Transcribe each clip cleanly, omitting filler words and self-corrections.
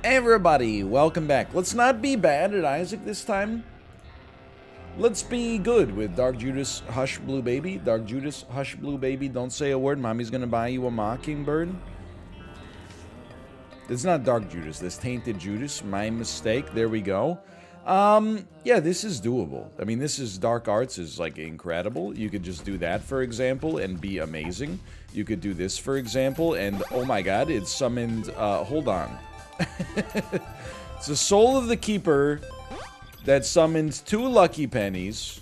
Everybody, welcome back. Let's not be bad at Isaac this time. Let's be good with Dark Judas, Hush Blue Baby. Dark Judas, Hush Blue Baby, don't say a word. Mommy's gonna buy you a mockingbird. It's not Dark Judas, that's Tainted Judas. My mistake. There we go. Yeah, this is doable. I mean, this is Dark Arts is like incredible. You could just do that, for example, and be amazing. You could do this, for example, and oh my god, it summoned, hold on. It's the Soul of the Keeper that summoned 2 lucky pennies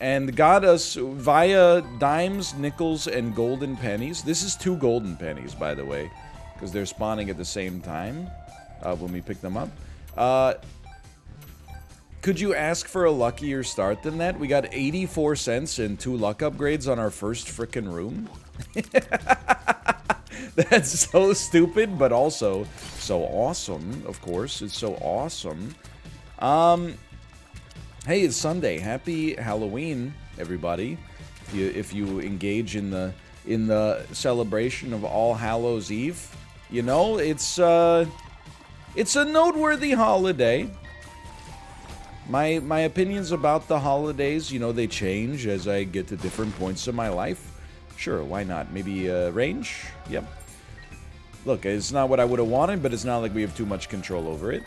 and got us via dimes, nickels, and golden pennies. This is 2 golden pennies, by the way, because they're spawning at the same time when we pick them up. Could you ask for a luckier start than that? We got 84 cents and 2 luck upgrades on our first frickin' room. That's so stupid, but also so awesome, of course. It's so awesome. Hey, it's Sunday. Happy Halloween, everybody. If you engage in the celebration of All Hallows Eve, you know, it's a noteworthy holiday. My opinions about the holidays, you know, they change as I get to different points in my life. Sure, why not? Maybe range? Yep. Look, it's not what I would have wanted, but it's not like we have too much control over it.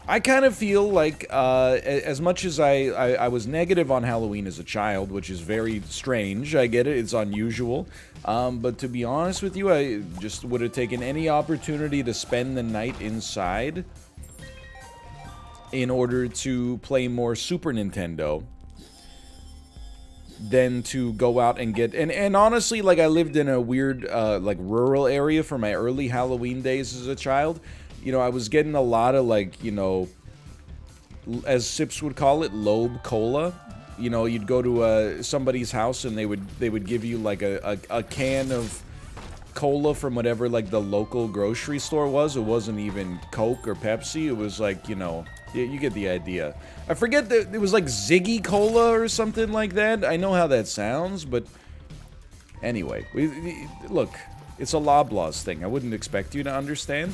I kind of feel like, as much as I was negative on Halloween as a child, which is very strange, I get it, it's unusual, but to be honest with you, I just would have taken any opportunity to spend the night inside in order to play more Super Nintendo than to go out and get... And honestly, like, I lived in a weird, like, rural area for my early Halloween days as a child. You know, I was getting a lot of, like, you know, as Sips would call it, lobe cola. You know, you'd go to somebody's house and they would give you, like, a can of cola from whatever, like, the local grocery store was. It wasn't even Coke or Pepsi. It was, like, you know... You get the idea. I forget that it was like Ziggy Cola or something like that. I know how that sounds, but anyway, look, it's a Loblaws thing. I wouldn't expect you to understand.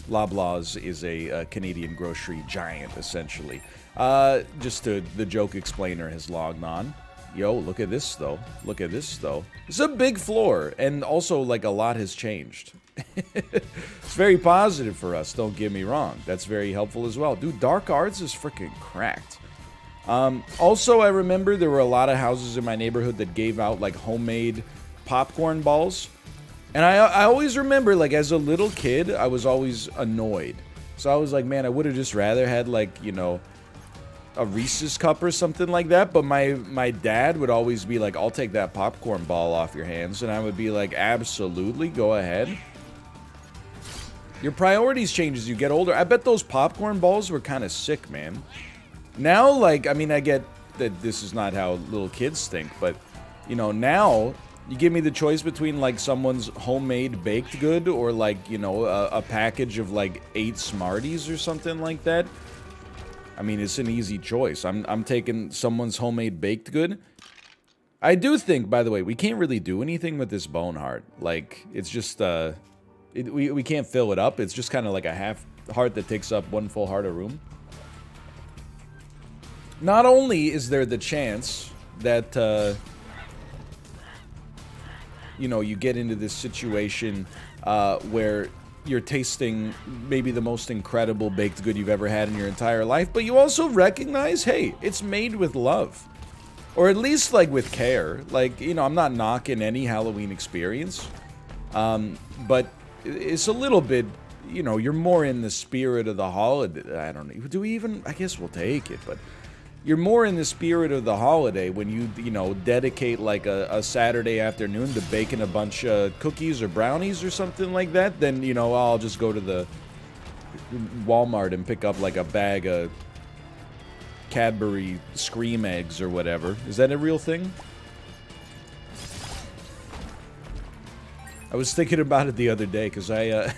Loblaws is a Canadian grocery giant, essentially. The joke explainer has logged on. Yo, look at this, though. Look at this, though. It's a big floor, and also, like, a lot has changed. It's very positive for us, don't get me wrong. That's very helpful as well. Dude, Dark Arts is freaking cracked. Also, I remember there were a lot of houses in my neighborhood that gave out, like, homemade popcorn balls. And I always remember, like, as a little kid, I was always annoyed. So I was like, man, I would have just rather had, like, you know, a Reese's cup or something like that. But my dad would always be like, I'll take that popcorn ball off your hands. And I would be like, absolutely, go ahead. Your priorities change as you get older. I bet those popcorn balls were kind of sick, man. Now, like, I mean, I get that this is not how little kids think, but, you know, now, you give me the choice between, like, someone's homemade baked good or, like, you know, a package of, like, 8 Smarties or something like that. I mean, it's an easy choice. I'm taking someone's homemade baked good. I do think, by the way, we can't really do anything with this bone heart. Like, it's just, we can't fill it up. It's just kind of like a half heart that takes up 1 full heart of room. Not only is there the chance that, you know, you get into this situation where you're tasting maybe the most incredible baked good you've ever had in your entire life, but you also recognize, hey, it's made with love. Or at least, like, with care. Like, you know, I'm not knocking any Halloween experience. But it's a little bit, you know, you're more in the spirit of the holiday. I don't know. Do we even... I guess we'll take it, but... You're more in the spirit of the holiday when you know, dedicate, like, a Saturday afternoon to baking a bunch of cookies or brownies or something like that, then, you know, I'll just go to the Walmart and pick up, like, a bag of Cadbury Scream Eggs or whatever. Is that a real thing? I was thinking about it the other day, because I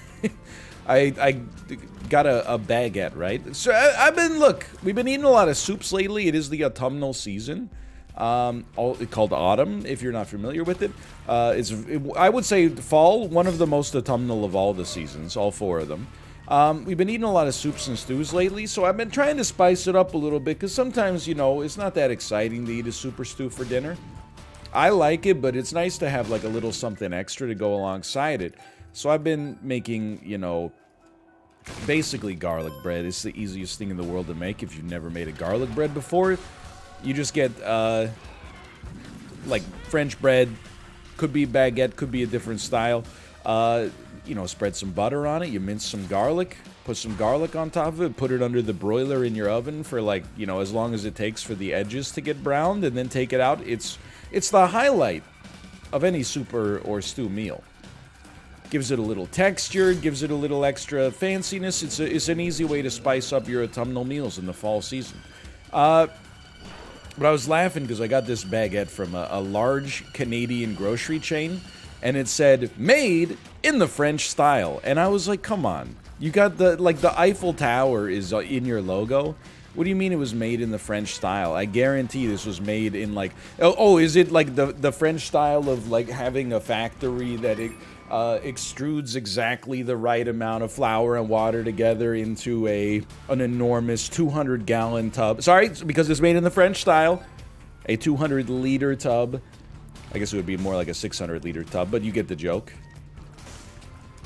got a baguette, right? So I've been, look, we've been eating a lot of soups lately. It is the autumnal season. called Autumn, if you're not familiar with it. I would say Fall, one of the most autumnal of all the seasons, all 4 of them. We've been eating a lot of soups and stews lately, so I've been trying to spice it up a little bit, because sometimes, you know, it's not that exciting to eat a soup or stew for dinner. I like it, but it's nice to have like a little something extra to go alongside it. So I've been making, you know, basically garlic bread. It's the easiest thing in the world to make if you've never made a garlic bread before. You just get, like, French bread. Could be baguette, could be a different style. You know, spread some butter on it. You mince some garlic. Put some garlic on top of it. Put it under the broiler in your oven for, like, you know, as long as it takes for the edges to get browned. And then take it out. It's the highlight of any soup or stew meal. Gives it a little texture, gives it a little extra fanciness. It's an easy way to spice up your autumnal meals in the fall season. But I was laughing because I got this baguette from a large Canadian grocery chain, and it said, made in the French style. And I was like, come on. You got the Eiffel Tower is in your logo. What do you mean it was made in the French style? I guarantee this was made in, like... Oh, is it, like, the French style of, like, having a factory that extrudes exactly the right amount of flour and water together into an enormous 200-gallon tub? Sorry, because it's made in the French style. A 200-liter tub. I guess it would be more like a 600-liter tub, but you get the joke.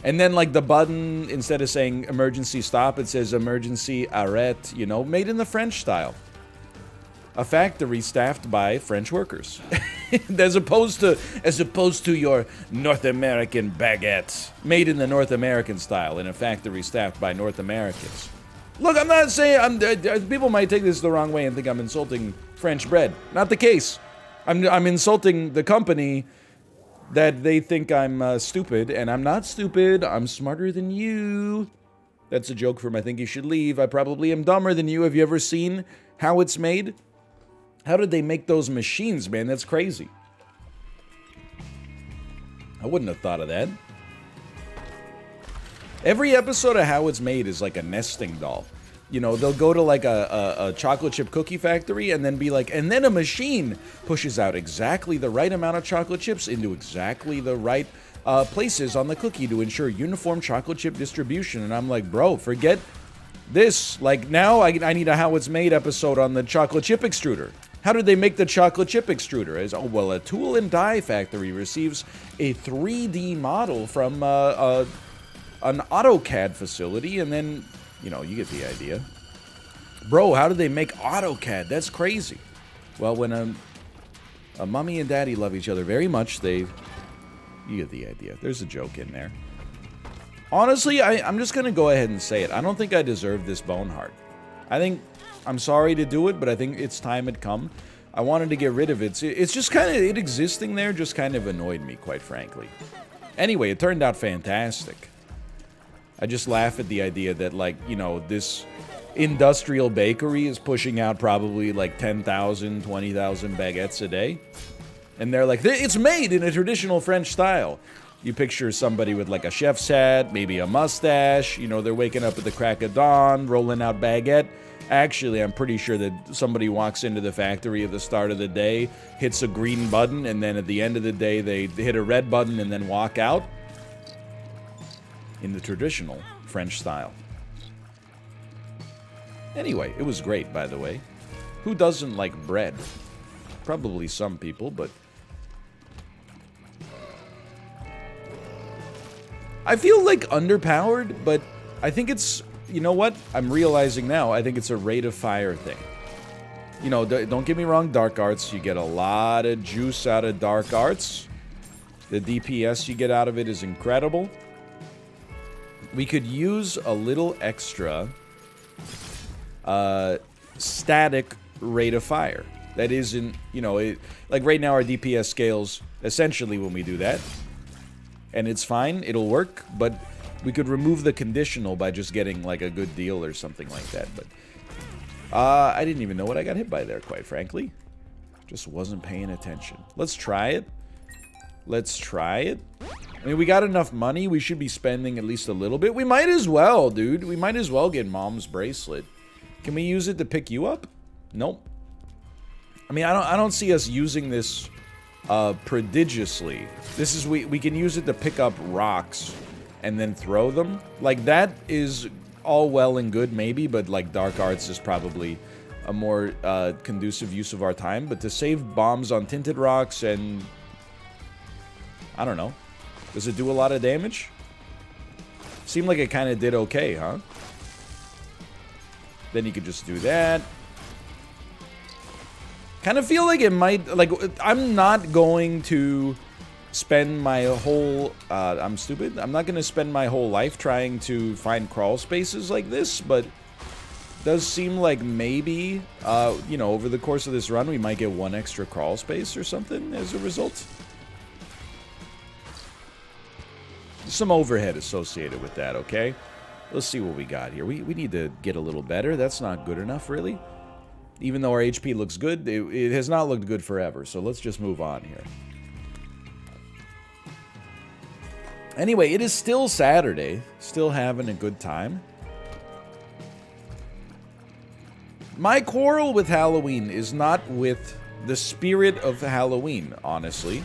And then, like, the button, instead of saying emergency stop, it says emergency arrête, you know, made in the French style. A factory staffed by French workers. as opposed to your North American baguettes. Made in the North American style in a factory staffed by North Americans. Look, I'm not saying, people might take this the wrong way and think I'm insulting French bread. Not the case. I'm insulting the company that they think I'm stupid, and I'm not stupid. I'm smarter than you. That's a joke from I Think You Should Leave. I probably am dumber than you. Have you ever seen how it's made? How did they make those machines, man? That's crazy. I wouldn't have thought of that. Every episode of How It's Made is like a nesting doll. You know, they'll go to like a chocolate chip cookie factory and then be like, and then a machine pushes out exactly the right amount of chocolate chips into exactly the right places on the cookie to ensure uniform chocolate chip distribution. And I'm like, bro, forget this. Like, now I need a How It's Made episode on the chocolate chip extruder. How did they make the chocolate chip extruder? As, oh, well, a tool and die factory receives a 3D model from an AutoCAD facility, and then, you know, you get the idea. Bro, how did they make AutoCAD? That's crazy. Well, when a mommy and daddy love each other very much, you get the idea. There's a joke in there. Honestly, I'm just going to go ahead and say it. I don't think I deserve this bone heart. I'm sorry to do it, but I think its time had come. I wanted to get rid of it. It's just kind of, it existing there just kind of annoyed me, quite frankly. Anyway, it turned out fantastic. I just laugh at the idea that, like, you know, this industrial bakery is pushing out probably like 10,000, 20,000 baguettes a day. And they're like, it's made in a traditional French style. You picture somebody with like a chef's hat, maybe a mustache, you know, they're waking up at the crack of dawn, rolling out baguette. Actually, I'm pretty sure that somebody walks into the factory at the start of the day, hits a green button, and then at the end of the day, they hit a red button and then walk out. In the traditional French style. Anyway, it was great, by the way. Who doesn't like bread? Probably some people, but... I feel like underpowered, but I think it's... You know what? I'm realizing now, I think it's a rate of fire thing. You know, don't get me wrong, Dark Arts, you get a lot of juice out of Dark Arts. The DPS you get out of it is incredible. We could use a little extra static rate of fire. That isn't, you know, like right now our DPS scales essentially when we do that. And it's fine, it'll work, but we could remove the conditional by just getting like a good deal or something like that. But I didn't even know what I got hit by there, quite frankly. Just wasn't paying attention. Let's try it. Let's try it. I mean, we got enough money. We should be spending at least a little bit. We might as well, dude. We might as well get Mom's bracelet. Can we use it to pick you up? Nope. I mean, I don't see us using this prodigiously. This is, we can use it to pick up rocks and then throw them. Like, that is all well and good, maybe, but, like, Dark Arts is probably a more conducive use of our time. But to save bombs on tinted rocks and... I don't know. Does it do a lot of damage? Seemed like it kind of did okay, huh? Then you could just do that. Kind of feel like it might... Like, I'm not going to spend my whole... I'm stupid. I'm not going to spend my whole life trying to find crawl spaces like this, but... does seem like maybe, you know, over the course of this run, we might get one extra crawl space or something as a result. Some overhead associated with that, okay? Let's see what we got here. We need to get a little better. That's not good enough, really. Even though our HP looks good, it has not looked good forever. So let's just move on here. Anyway, it is still Saturday. Still having a good time. My quarrel with Halloween is not with the spirit of Halloween, honestly.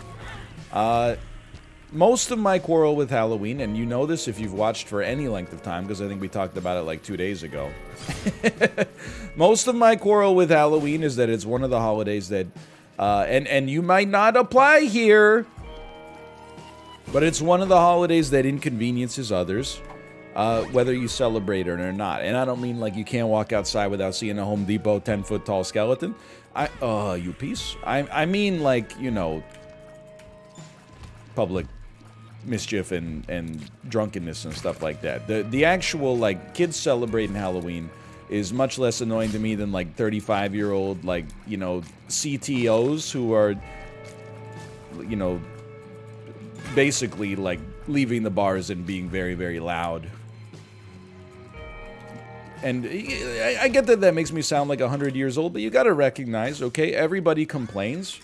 Most of my quarrel with Halloween, and you know this if you've watched for any length of time, because I think we talked about it like 2 days ago. Most of my quarrel with Halloween is that it's one of the holidays that, and you might not apply here, but it's one of the holidays that inconveniences others, whether you celebrate it or not. And I don't mean like you can't walk outside without seeing a Home Depot 10-foot tall skeleton. You piece. I mean, like, you know, public mischief and drunkenness and stuff like that. The actual, like, kids celebrating Halloween is much less annoying to me than, like, 35-year-old, like, you know, CTOs who are, you know, basically, like, leaving the bars and being very, very loud. And I get that that makes me sound like 100 years old, but you gotta recognize, okay, everybody complains.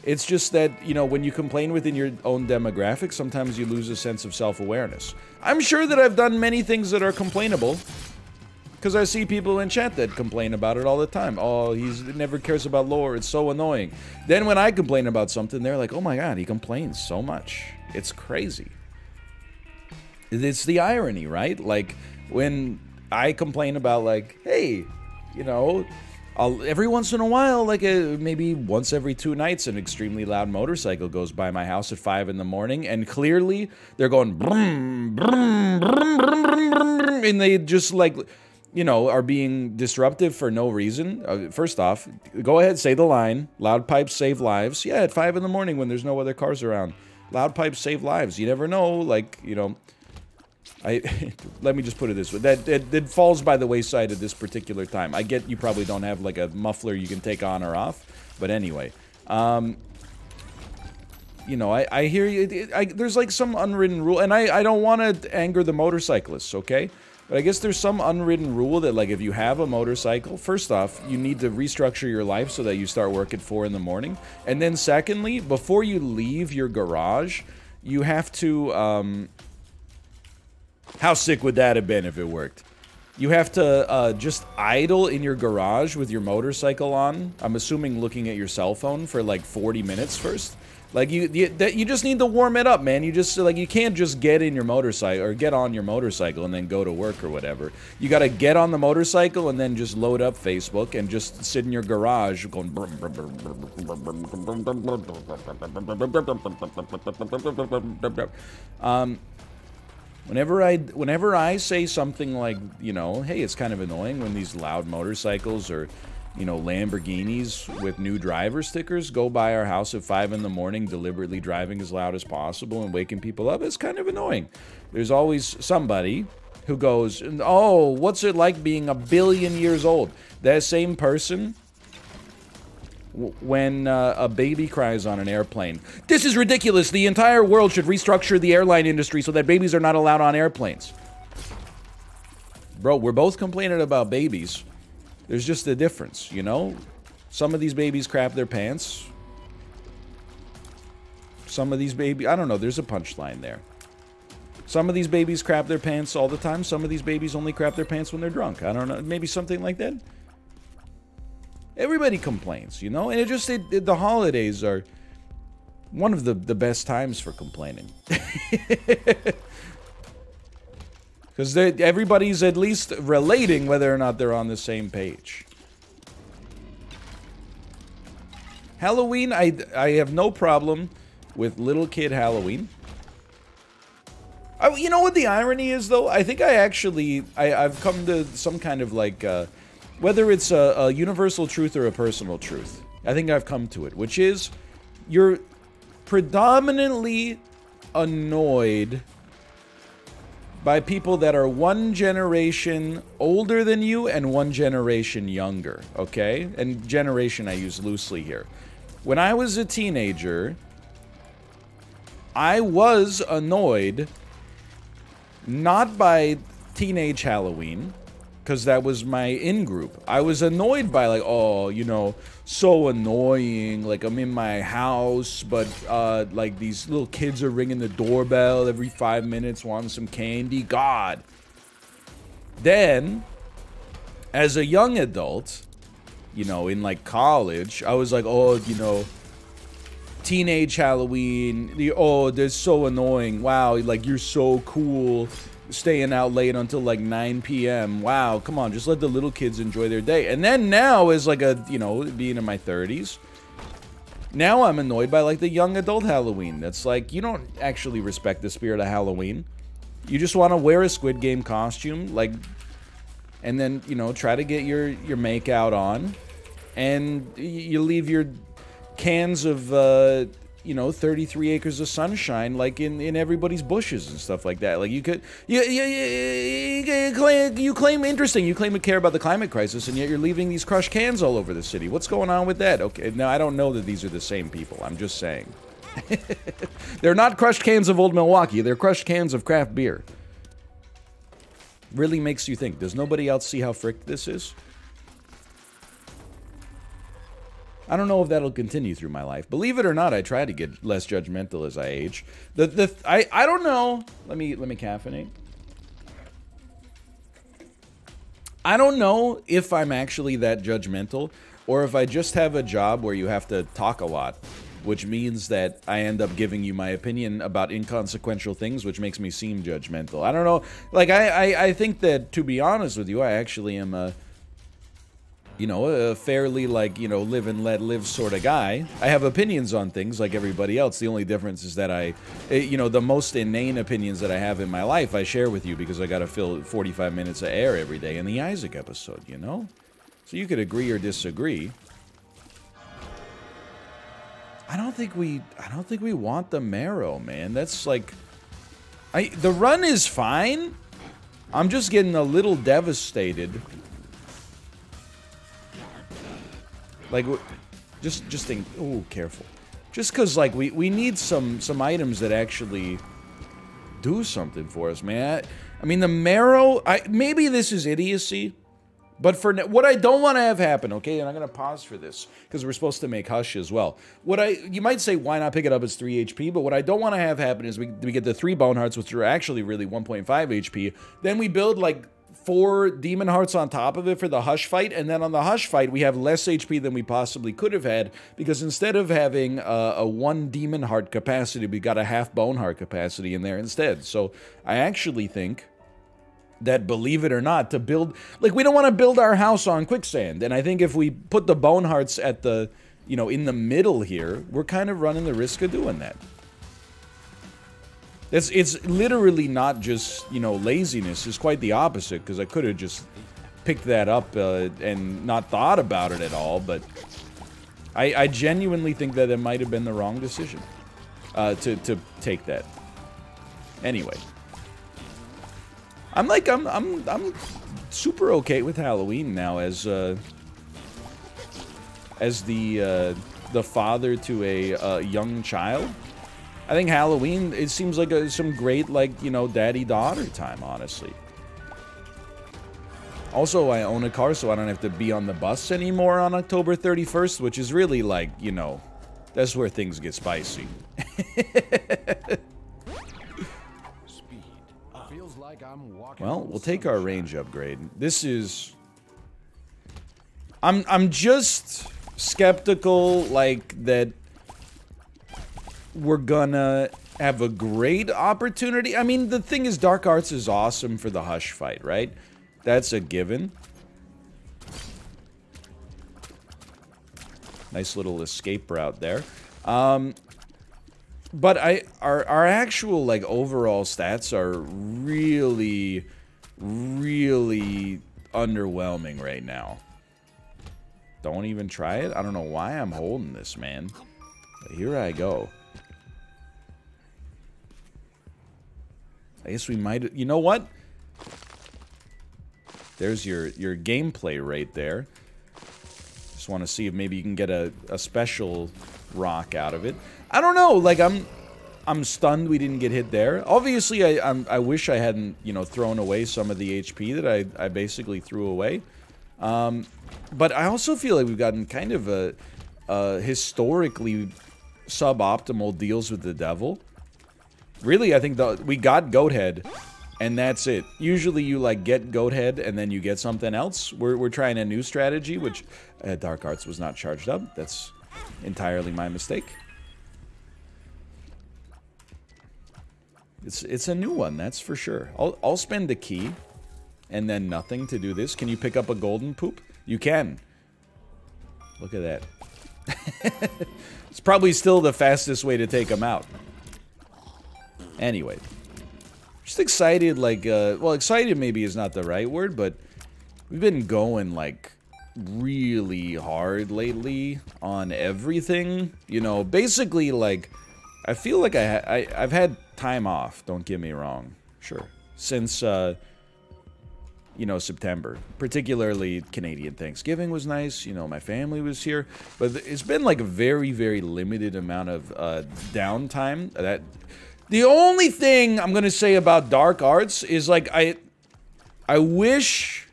It's just that, you know, when you complain within your own demographic, sometimes you lose a sense of self-awareness. I'm sure that I've done many things that are complainable, because I see people in chat that complain about it all the time. Oh, he never cares about lore, it's so annoying. Then when I complain about something, they're like, oh my god, he complains so much. It's crazy. It's the irony, right? Like, when I complain about, like, hey, you know, every once in a while, like maybe once every 2 nights, an extremely loud motorcycle goes by my house at 5 in the morning, and clearly they're going brum, brum, brum, brum, brum, brum, and they just, like, you know, are being disruptive for no reason. First off, go ahead, say the line, loud pipes save lives. Yeah, at 5 in the morning when there's no other cars around. Loud pipes save lives. You never know, like, you know... let me just put it this way. That falls by the wayside at this particular time. I get you probably don't have like a muffler you can take on or off, but anyway, you know, I hear you. There's like some unwritten rule, and I don't want to anger the motorcyclists, okay? But I guess there's some unwritten rule that, like, if you have a motorcycle, first off, you need to restructure your life so that you start work at 4 in the morning, and then secondly, before you leave your garage, you have to how sick would that have been if it worked? You have to just idle in your garage with your motorcycle on. I'm assuming looking at your cell phone for like 40 minutes first. Like you just need to warm it up, man. You just like you can't just get in your motorcycle or get on your motorcycle and then go to work or whatever. You got to get on the motorcycle and then just load up Facebook and just sit in your garage going. Whenever I say something like, you know, hey, it's kind of annoying when these loud motorcycles or, you know, Lamborghinis with new driver stickers go by our house at 5 in the morning, deliberately driving as loud as possible and waking people up, it's kind of annoying. There's always somebody who goes, oh, what's it like being 1 billion years old? That same person... when a baby cries on an airplane. This is ridiculous. The entire world should restructure the airline industry so that babies are not allowed on airplanes. Bro, we're both complaining about babies. There's just a difference, you know? Some of these babies crap their pants. Some of these babies... I don't know, there's a punchline there. Some of these babies crap their pants all the time. Some of these babies only crap their pants when they're drunk. I don't know, maybe something like that? Everybody complains, you know? And the holidays are one of the best times for complaining. Because everybody's at least relating whether or not they're on the same page. Halloween, I have no problem with little kid Halloween. You know what the irony is, though? I think I've come to some kind of like, whether it's a universal truth or a personal truth, I think I've come to it, which is you're predominantly annoyed by people that are one generation older than you and one generation younger, okay? And generation I use loosely here. When I was a teenager, I was annoyed not by Teenage Halloween, because that was my in-group. I was annoyed by, like, oh, you know, so annoying. Like, I'm in my house, but, like, these little kids are ringing the doorbell every 5 minutes wanting some candy. God. Then, as a young adult, you know, in, like, college, I was like, oh, you know, Teenage Halloween, oh, they're so annoying. Wow, like, you're so cool. Staying out late until like 9 p.m. Wow, come on, just let the little kids enjoy their day. And then now, as like a, you know, being in my 30s, now I'm annoyed by like the young adult Halloween. That's like, you don't actually respect the spirit of Halloween. You just want to wear a Squid Game costume, like, and then, you know, try to get your make out on, and you leave your cans of, you know, 33 acres of sunshine, like in everybody's bushes and stuff like that. Like you claim interesting. You claim to care about the climate crisis, and yet you're leaving these crushed cans all over the city. What's going on with that? Okay, now I don't know that these are the same people. I'm just saying. They're not crushed cans of Old Milwaukee. They're crushed cans of craft beer. Really makes you think. Does nobody else see how fricked this is? I don't know if that'll continue through my life. Believe it or not, I try to get less judgmental as I age. I don't know. Let me caffeinate. I don't know if I'm actually that judgmental, or if I just have a job where you have to talk a lot, which means that I end up giving you my opinion about inconsequential things, which makes me seem judgmental. I don't know. Like, I think that, to be honest with you, I actually am a, you know, a fairly, like, you know, live and let live sort of guy. I have opinions on things like everybody else. The only difference is that you know, the most inane opinions that I have in my life, I share with you because I gotta fill 45 minutes of air every day in the Isaac episode, you know? So you could agree or disagree. I don't think we want the marrow, man. That's like, the run is fine. I'm just getting a little devastated. Like, just think, oh, careful. Just because, like, we need some items that actually do something for us, man. I mean, the marrow, maybe this is idiocy, but for what I don't want to have happen, okay, and I'm going to pause for this, because we're supposed to make Hush as well. You might say, why not pick it up as 3 HP, but what I don't want to have happen is we get the 3 Bone Hearts, which are actually really 1.5 HP, then we build, like, 4 Demon Hearts on top of it for the Hush fight, and then on the Hush fight, we have less HP than we possibly could have had, because instead of having a 1 Demon Heart capacity, we got a half Bone Heart capacity in there instead. So I actually think that, believe it or not, to build, like, we don't want to build our house on quicksand, and I think if we put the Bone Hearts at the, you know, in the middle here, we're kind of running the risk of doing that. It's literally not just, you know, laziness. It's quite the opposite, because I could have just picked that up and not thought about it at all, but I genuinely think that it might have been the wrong decision to take that. Anyway, I'm super okay with Halloween now as the father to a young child. I think Halloween, it seems like some great, like, you know, daddy-daughter time, honestly. Also, I own a car, so I don't have to be on the bus anymore on October 31st, which is really, like, you know, that's where things get spicy. Well, we'll take our range upgrade. This is... I'm just skeptical, like, that we're gonna have a great opportunity. I mean, the thing is, Dark Arts is awesome for the Hush fight, right? That's a given. Nice little escape route there. But our actual, like, overall stats are really, really underwhelming right now. Don't even try it. I don't know why I'm holding this, man. But here I go. I guess we might... You know what? There's your gameplay right there. Just want to see if maybe you can get a special rock out of it. I don't know, like, I'm stunned we didn't get hit there. Obviously, I wish I hadn't, you know, thrown away some of the HP that I basically threw away. But I also feel like we've gotten kind of a historically suboptimal deals with the devil. Really, I think we got Goathead, and that's it. Usually you, like, get Goathead, and then you get something else. We're trying a new strategy, which Dark Arts was not charged up. That's entirely my mistake. It's a new one, that's for sure. I'll spend a key, and then nothing to do this. Can you pick up a golden poop? You can. Look at that. It's probably still the fastest way to take them out. Anyway. Just excited, like, well, excited maybe is not the right word, but we've been going, like, really hard lately on everything. You know, basically, like, I feel like I've had time off, don't get me wrong. Sure. Since, you know, September. Particularly Canadian Thanksgiving was nice. You know, my family was here. But it's been, like, a very, very limited amount of downtime. The only thing I'm gonna say about Dark Arts is, like, I wish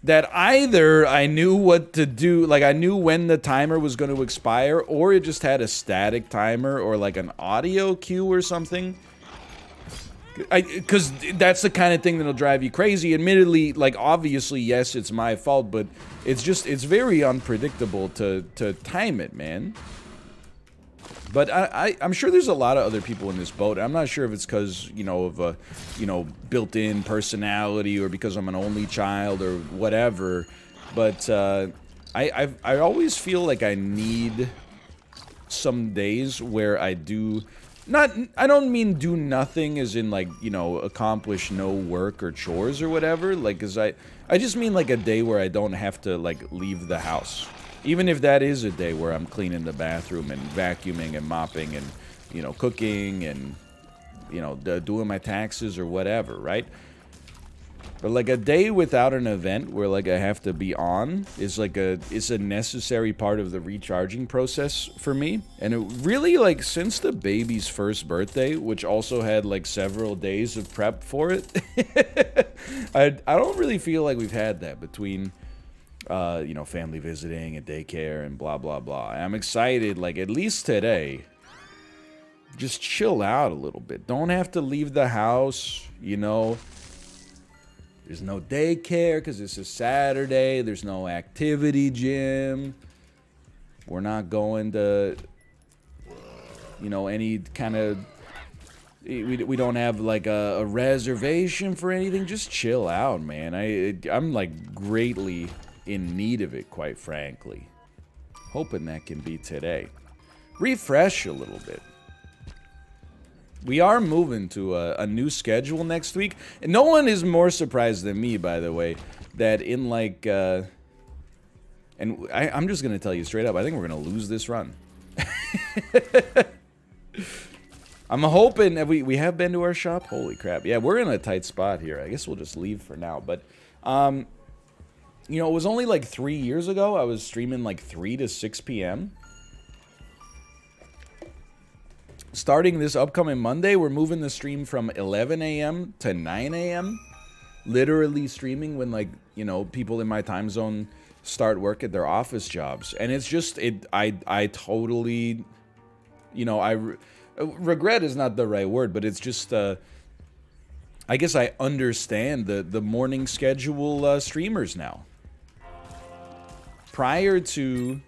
that either I knew what to do, like, I knew when the timer was going to expire, or it just had a static timer, or, like, an audio cue or something. Because that's the kind of thing that'll drive you crazy. Admittedly, like, obviously, yes, it's my fault, but it's just, it's very unpredictable to time it, man. But I'm sure there's a lot of other people in this boat. I'm not sure if it's because, you know, of a, you know, built-in personality, or because I'm an only child, or whatever. But I always feel like I need some days where I do not. I don't mean do nothing, as in, like, you know, accomplish no work or chores or whatever. Like, 'cause I just mean, like, a day where I don't have to, like, leave the house. Even if that is a day where I'm cleaning the bathroom and vacuuming and mopping and, you know, cooking and, you know, doing my taxes or whatever, right? But, like, a day without an event where, like, I have to be on is, like, is a necessary part of the recharging process for me. And it really, like, since the baby's first birthday, which also had, like, several days of prep for it, I don't really feel like we've had that between... you know, family visiting and daycare and blah, blah, blah. I'm excited, like, at least today, just chill out a little bit. Don't have to leave the house, you know. There's no daycare because this is Saturday. There's no activity gym. We're not going to, you know, any kind of... We don't have, like, a reservation for anything. Just chill out, man. I'm, like, greatly... in need of it, quite frankly. Hoping that can be today. Refresh a little bit. We are moving to a new schedule next week. And no one is more surprised than me, by the way, that in, like, and I'm just going to tell you straight up, I think we're going to lose this run. I'm hoping that we have been to our shop. Holy crap. Yeah, we're in a tight spot here. I guess we'll just leave for now. But, you know, it was only like 3 years ago I was streaming like 3 to 6 p.m. Starting this upcoming Monday, we're moving the stream from 11 a.m. to 9 a.m. Literally streaming when, like, you know, people in my time zone start work at their office jobs. And it's just, I totally, you know, regret is not the right word, but it's just, I guess I understand the morning schedule streamers now. prior to,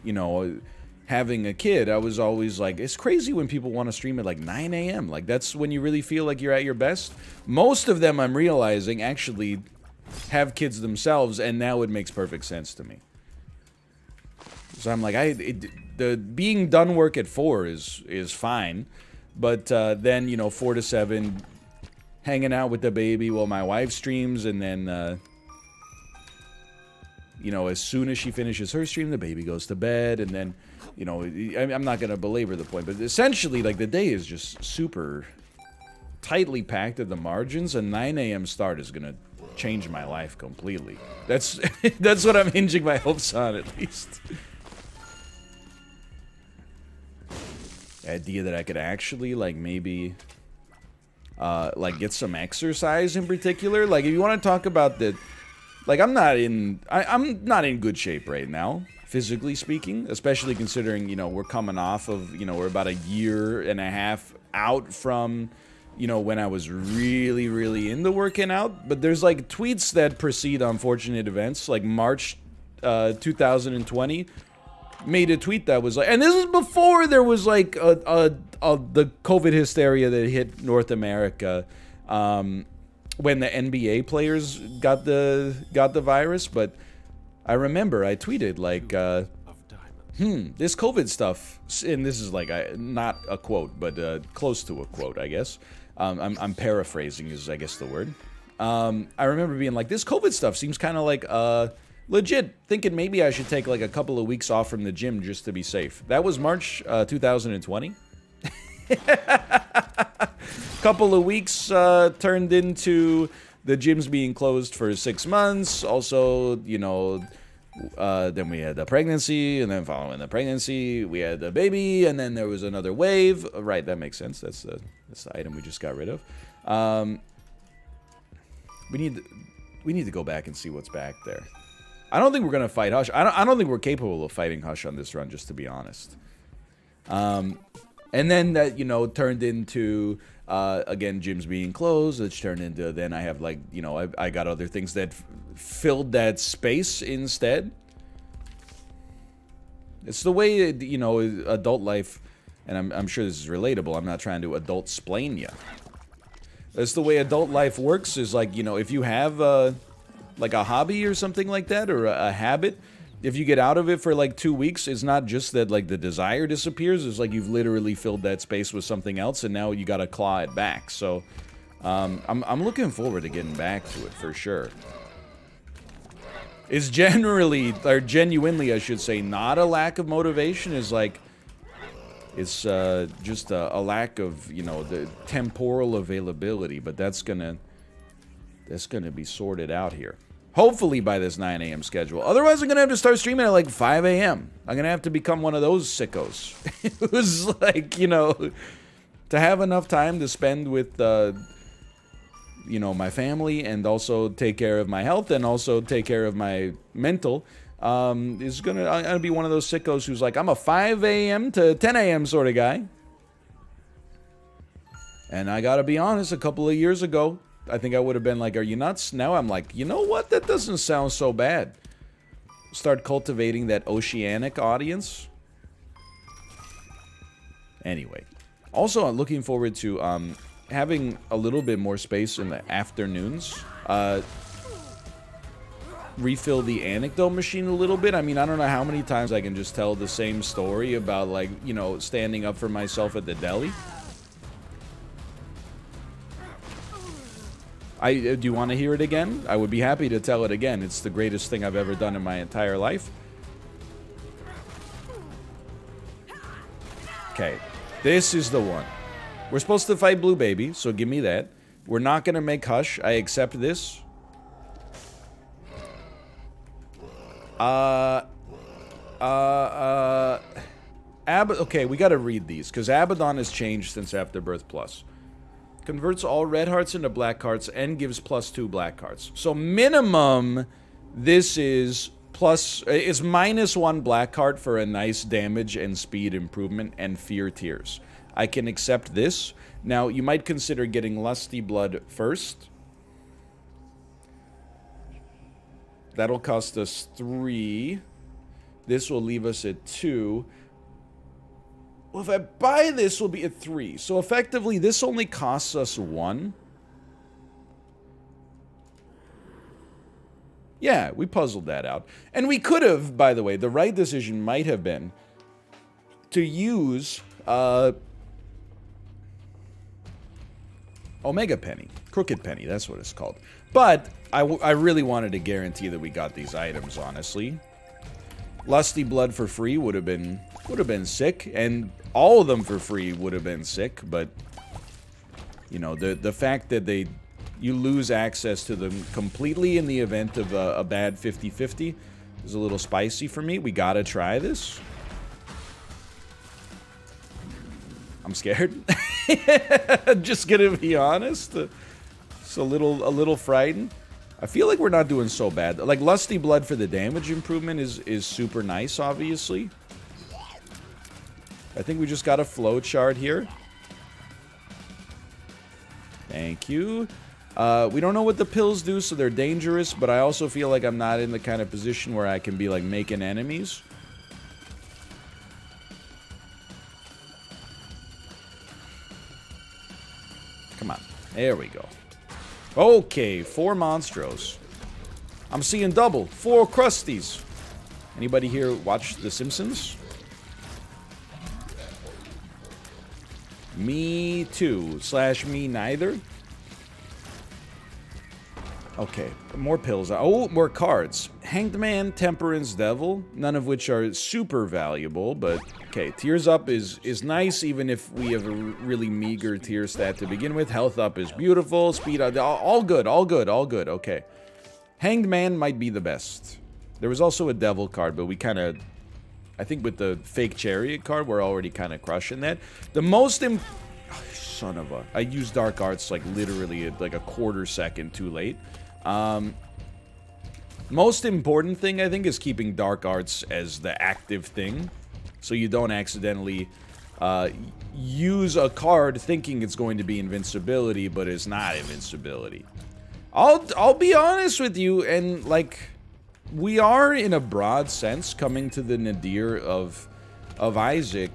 you know, having a kid, I was always like, it's crazy when people want to stream at like 9 a.m. Like, that's when you really feel like you're at your best. Most of them, I'm realizing, actually have kids themselves, and now it makes perfect sense to me. So I'm like, the being done work at 4 is fine, but then, you know, 4 to 7, hanging out with the baby while my wife streams, and then, you know, as soon as she finishes her stream, the baby goes to bed, and then, you know, I'm not going to belabor the point, but essentially, like, the day is just super tightly packed at the margins, and 9 a.m. start is going to change my life completely. That's that's what I'm hinging my hopes on, at least. The idea that I could actually, like, maybe, like, get some exercise in particular. Like, if you want to talk about the... Like, I'm not in good shape right now, physically speaking, especially considering, you know, we're coming off of, you know, we're about a year and a half out from, you know, when I was really, really into working out. But there's, like, tweets that precede unfortunate events, like March 2020 made a tweet that was like, and this is before there was, like, the COVID hysteria that hit North America, when the NBA players got the virus. But I remember I tweeted, like, this COVID stuff, and this is like not a quote, but close to a quote, I guess. I'm paraphrasing is, I guess, the word. I remember being like, this COVID stuff seems kind of like legit, thinking maybe I should take like a couple of weeks off from the gym just to be safe. That was March 2020. Couple of weeks turned into the gyms being closed for 6 months. Also, you know, then we had the pregnancy, and then following the pregnancy, we had the baby, and then there was another wave. Right, that makes sense. That's the item we just got rid of. We need to go back and see what's back there. I don't think we're gonna fight Hush. I don't think we're capable of fighting Hush on this run, just to be honest. And then that, you know, turned into, again, gyms being closed, which turned into, then I have, like, you know, I got other things that filled that space instead. It's the way, you know, adult life, and I'm sure this is relatable, I'm not trying to adult-splain you. That's the way adult life works, is like, you know, if you have, like a hobby or something like that, or a habit, if you get out of it for like 2 weeks, it's not just that like the desire disappears, it's like you've literally filled that space with something else, and now you gotta claw it back. So I'm looking forward to getting back to it for sure. It's generally, or genuinely I should say, not a lack of motivation. Is like, it's just a lack of, you know, the temporal availability, but that's gonna be sorted out here. Hopefully by this 9 a.m. schedule. Otherwise, I'm going to have to start streaming at like 5 a.m. I'm going to have to become one of those sickos. Who's like, you know, to have enough time to spend with, you know, my family, and also take care of my health, and also take care of my mental, I'm gonna be one of those sickos who's like, I'm a 5 a.m. to 10 a.m. sort of guy. And I gotta be honest, a couple of years ago, I think I would have been like, are you nuts? Now I'm like, you know what? That doesn't sound so bad. Start cultivating that oceanic audience. Anyway. Also, I'm looking forward to having a little bit more space in the afternoons. Refill the anecdote machine a little bit. I mean, I don't know how many times I can just tell the same story about, like, you know, standing up for myself at the deli. Do you want to hear it again? I would be happy to tell it again. It's the greatest thing I've ever done in my entire life. Okay, this is the one. We're supposed to fight Blue Baby, so give me that. We're not gonna make Hush. I accept this. Okay, we gotta read these, because Abaddon has changed since Afterbirth Plus. Converts all red hearts into black hearts and gives +2 black hearts. So minimum, this is -1 black heart for a nice damage and speed improvement and fear tears. I can accept this. Now, you might consider getting Lusty Blood first. That'll cost us 3. This will leave us at 2. Well, if I buy this, we'll be at 3. So effectively, this only costs us 1. Yeah, we puzzled that out. And we could have, by the way, the right decision might have been to use Omega Penny. Crooked Penny, that's what it's called. But I really wanted to guarantee that we got these items, honestly. Lusty Blood for free would have been sick, and all of them for free would have been sick, but you know, the fact that you lose access to them completely in the event of a bad 50-50 is a little spicy for me. We gotta try this. I'm scared. Just gonna be honest. It's a little frightened. I feel like we're not doing so bad. Like, Lusty Blood for the damage improvement is super nice, obviously. I think we just got a flow chart here. Thank you. We don't know what the pills do, so they're dangerous, but I also feel like I'm not in the kind of position where I can be, like, making enemies. Come on. There we go. Okay, 4 Monstros. I'm seeing double. 4 Krusties. Anybody here watch The Simpsons? Me too. / me neither. Okay, more pills. Oh, more cards. Hanged Man, Temperance, Devil. None of which are super valuable, but okay. Tears Up is nice, even if we have a really meager tear stat to begin with. Health Up is beautiful. Speed Up, all good, all good, all good. Okay. Hanged Man might be the best. There was also a Devil card, but we kind of... I think with the fake Chariot card, we're already kind of crushing that. The most... son of a... I used Dark Arts, like, literally at, like, a quarter second too late. Most important thing, I think, is keeping Dark Arts as the active thing. So you don't accidentally use a card thinking it's going to be invincibility, but it's not invincibility. I'll be honest with you, and, like... we are, in a broad sense, coming to the nadir of Isaac.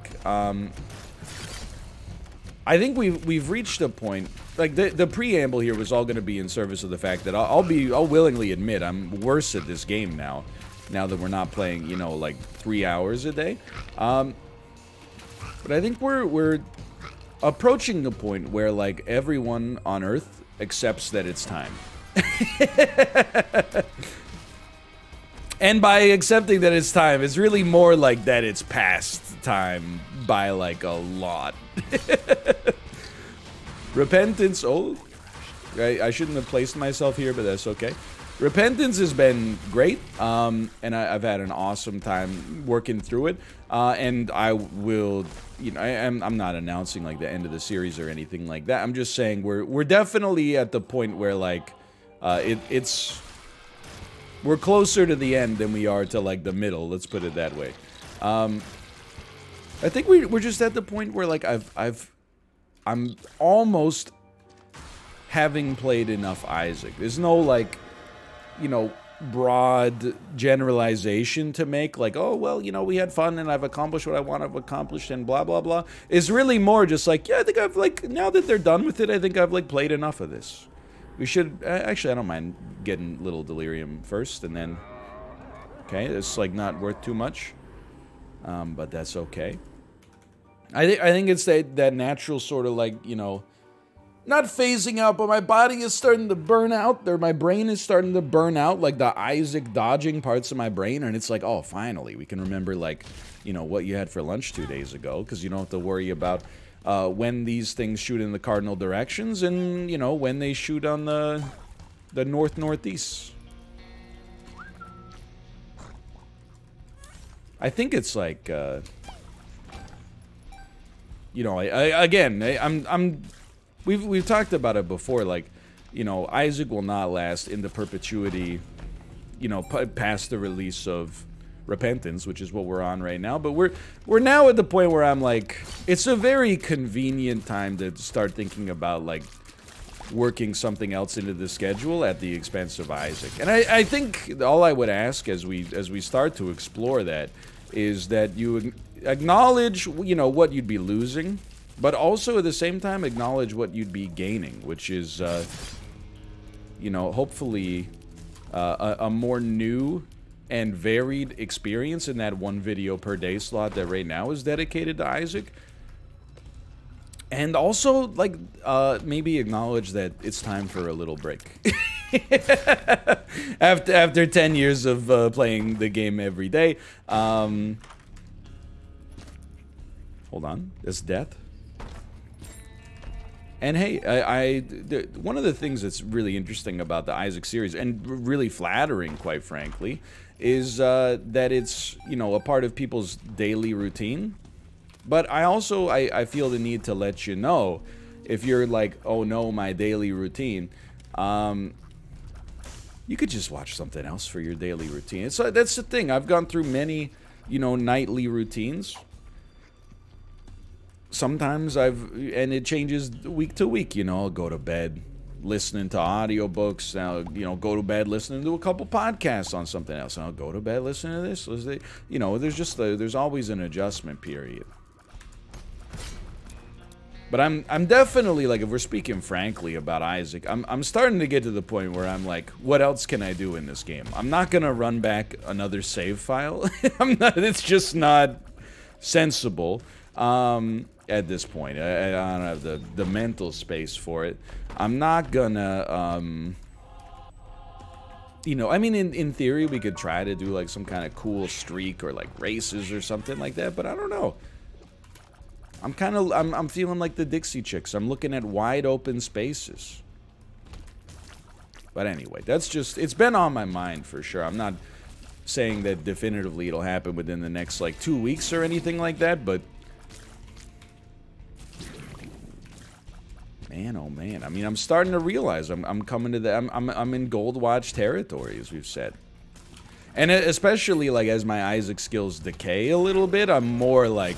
I think we've reached a point. Like, the preamble here was all going to be in service of the fact that I'll willingly admit I'm worse at this game now that we're not playing, you know, like 3 hours a day. But I think we're approaching the point where, like, everyone on Earth accepts that it's time. And by accepting that it's time, it's really more like that it's past time by, like, a lot. Repentance, oh, I shouldn't have placed myself here, but that's okay. Repentance has been great, and I've had an awesome time working through it, and I will, you know, I'm not announcing, like, the end of the series or anything like that. I'm just saying we're definitely at the point where, like, we're closer to the end than we are to, like, the middle. Let's put it that way. I think we're just at the point where, like, I'm almost having played enough Isaac. There's no, like, you know, broad generalization to make. Like, oh, well, you know, we had fun and I've accomplished what I want to have accomplished and blah, blah, blah. It's really more just like, yeah, I think I've, like, now that they're done with it, I think I've, like, played enough of this. We should... actually, I don't mind getting Little Delirium first, and then... okay, it's, like, not worth too much. But that's okay. I think it's that natural sort of, like, you know... not phasing out, but my body is starting to burn out. Or my brain is starting to burn out, like, the Isaac dodging parts of my brain. And it's like, oh, finally, we can remember, like, you know, what you had for lunch 2 days ago. Because you don't have to worry about... when these things shoot in the cardinal directions, and, you know, when they shoot on the north-northeast. I think it's like, you know, we've talked about it before, like, you know, Isaac will not last into perpetuity, you know, past the release of Repentance, which is what we're on right now, but we're now at the point where I'm like, it's a very convenient time to start thinking about, like, working something else into the schedule at the expense of Isaac. And I think all I would ask as we start to explore that is that you acknowledge, you know, what you'd be losing, but also at the same time acknowledge what you'd be gaining, which is, you know, hopefully a more new and varied experience in that 1 video per day slot that right now is dedicated to Isaac. And also, like, maybe acknowledge that it's time for a little break. after 10 years of playing the game every day. Hold on. That's death. And hey, one of the things that's really interesting about the Isaac series, and really flattering, quite frankly, is that it's, you know, a part of people's daily routine. But I also, I feel the need to let you know, if you're like, oh no, my daily routine, you could just watch something else for your daily routine. So that's the thing. I've gone through many, you know, nightly routines. Sometimes and it changes week to week, you know, I'll go to bed listening to audiobooks, I'll, you know, go to bed listening to a couple podcasts on something else, and I'll go to bed listening to this. You know, there's always an adjustment period. But I'm definitely, like, if we're speaking frankly about Isaac, I'm starting to get to the point where I'm like, what else can I do in this game? I'm not gonna run back another save file. It's just not sensible at this point. I don't have the mental space for it. I'm not gonna, you know, I mean, in theory, we could try to do, like, some kind of cool streak or, like, races or something like that, but I don't know. I'm feeling like the Dixie Chicks. I'm looking at wide open spaces. But anyway, that's just, it's been on my mind for sure. I'm not saying that definitively it'll happen within the next, like, 2 weeks or anything like that, but man, oh man. I mean, I'm starting to realize I'm coming to the, I'm in Gold Watch territory, as we've said. And especially, like, as my Isaac skills decay a little bit, I'm more like,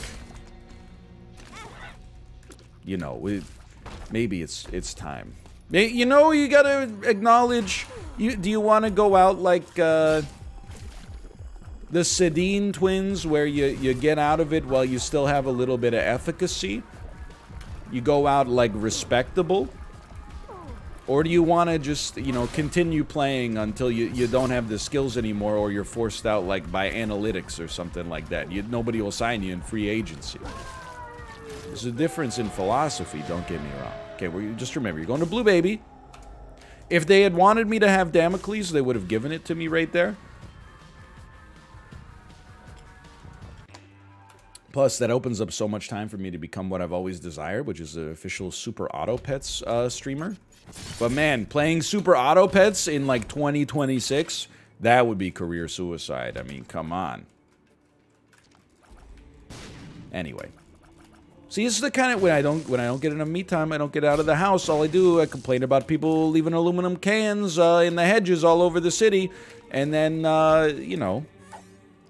you know, maybe it's time. You know, you gotta acknowledge. Do you want to go out like the Sedin twins, where you get out of it while you still have a little bit of efficacy? You go out like respectable, or do you want to just, you know, continue playing until you don't have the skills anymore, or you're forced out like by analytics or something like that? Nobody will sign you in free agency. There's a difference in philosophy, don't get me wrong. Okay, just remember, you're going to Blue Baby. If they had wanted me to have Damocles, they would have given it to me right there. Plus, that opens up so much time for me to become what I've always desired, which is an official Super Auto Pets streamer. But man, playing Super Auto Pets in like 2026, that would be career suicide. I mean, come on. Anyway. See, this is the kind of, when I don't get enough me time, I don't get out of the house. All I do, I complain about people leaving aluminum cans in the hedges all over the city, and then you know,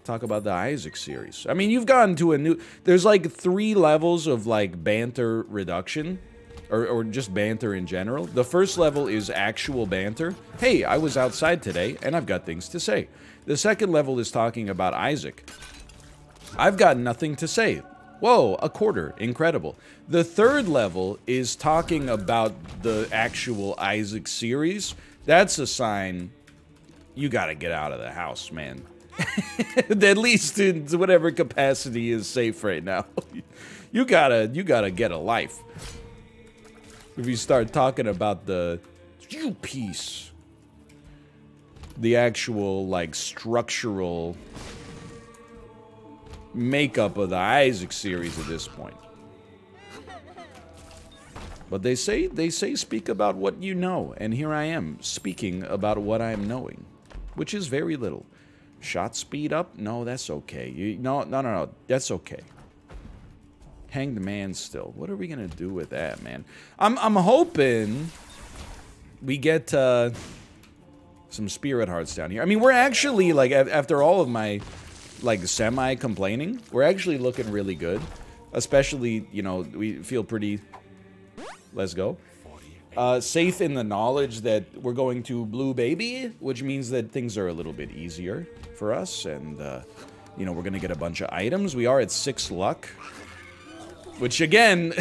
talk about the Isaac series. I mean, you've gotten to a new. There's like 3 levels of like banter reduction, or just banter in general. The first level is actual banter. Hey, I was outside today, and I've got things to say. The second level is talking about Isaac. I've got nothing to say. Whoa, a quarter. Incredible. The third level is talking about the actual Isaac series. That's a sign you gotta get out of the house, man. At least in whatever capacity is safe right now. You gotta get a life. If you start talking about the piece, the actual, like, structural makeup of the Isaac series at this point. But they say speak about what you know, and here I am speaking about what I'm knowing, which is very little. Shot speed up? No, that's okay. No, that's okay. Hanged man still. What are we gonna do with that, man? I'm hoping we get some spirit hearts down here. I mean, we're actually, like, after all of my, like, semi-complaining, we're actually looking really good. Especially, you know, we feel pretty... Let's go. safe in the knowledge that we're going to Blue Baby, which means that things are a little bit easier for us, and, you know, we're gonna get a bunch of items. We are at 6 luck, which, again,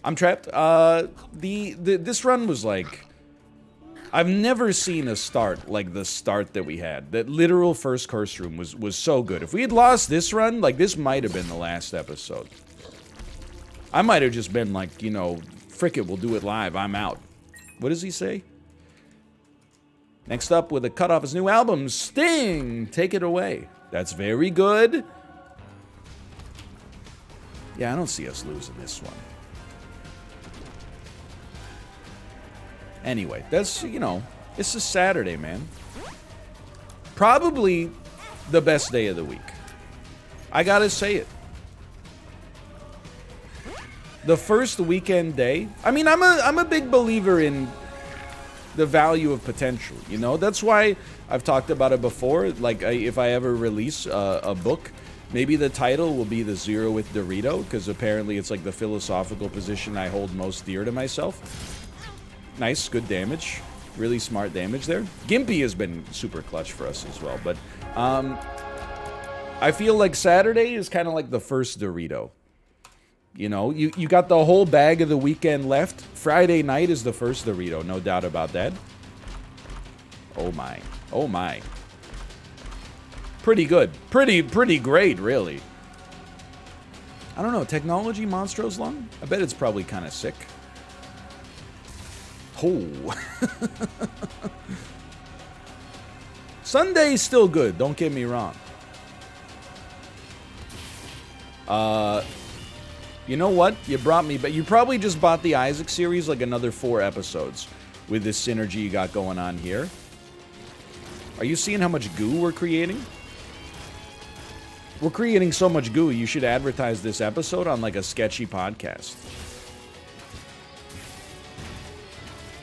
I'm trapped. This run was like... I've never seen a start like the start that we had. That literal first curse room was so good. If we had lost this run, like, this might have been the last episode. I might have just been like, you know, frick it, we'll do it live, I'm out. What does he say? Next up, with a cut off his new album, Sting! Take it away. That's very good. Yeah, I don't see us losing this one. Anyway, that's, you know, it's a Saturday, man. Probably the best day of the week. I gotta say it. The first weekend day. I mean, I'm a big believer in the value of potential, you know? That's why I've talked about it before. Like, if I ever release a book, maybe the title will be The Zero with Dorito, because apparently it's like the philosophical position I hold most dear to myself. Nice, good damage. Really smart damage there. Gimpy has been super clutch for us as well, but I feel like Saturday is kind of like the first Dorito. You know, you got the whole bag of the weekend left. Friday night is the first Dorito, no doubt about that. Oh my. Oh my. Pretty good. Pretty great, really. I don't know, Technology Monstros Lung? I bet it's probably kind of sick. Oh. Sunday's still good, don't get me wrong. You know what? You brought me, but you probably just bought the Isaac series, like another 4 episodes with this synergy you got going on here. Are you seeing how much goo we're creating? We're creating so much goo, you should advertise this episode on like a sketchy podcast.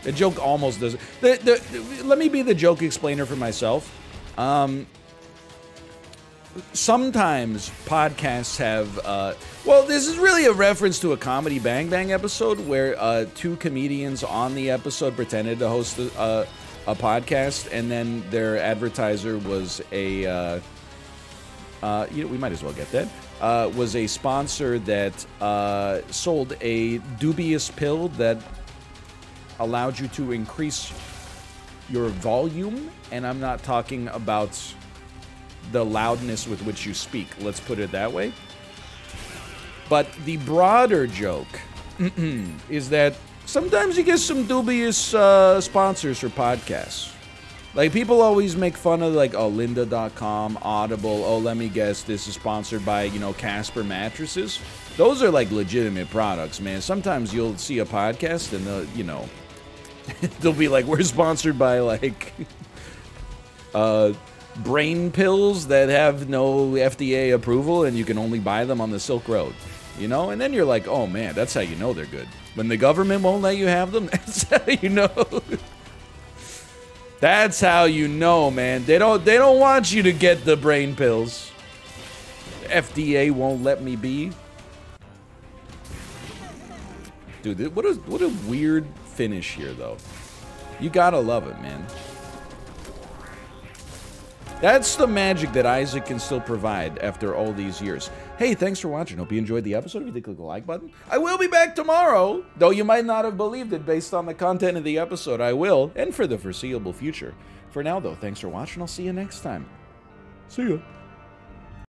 The joke almost doesn't. Let me be the joke explainer for myself. Sometimes podcasts have, well, this is really a reference to a Comedy Bang Bang episode where 2 comedians on the episode pretended to host a podcast, and then their advertiser was a, you know, we might as well get that, was a sponsor that sold a dubious pill that allowed you to increase your volume, and I'm not talking about the loudness with which you speak, let's put it that way. But the broader joke is that sometimes you get some dubious sponsors for podcasts. Like, people always make fun of, like, oh, lynda.com, Audible, oh, let me guess, this is sponsored by, you know, Casper mattresses. Those are, like, legitimate products, man. Sometimes you'll see a podcast and they'll, you know, they'll be like, we're sponsored by, like, brain pills that have no FDA approval and you can only buy them on the Silk Road, you know? And then you're like, oh man, that's how you know they're good. When the government won't let you have them, that's how you know. That's how you know, man. They don't want you to get the brain pills. FDA won't let me be. Dude, what a weird finish here, though. You gotta love it, man. That's the magic that Isaac can still provide after all these years. Hey, thanks for watching. Hope you enjoyed the episode. If you did, click the like button. I will be back tomorrow, though you might not have believed it based on the content of the episode. I will, and for the foreseeable future. For now, though, thanks for watching. I'll see you next time. See ya.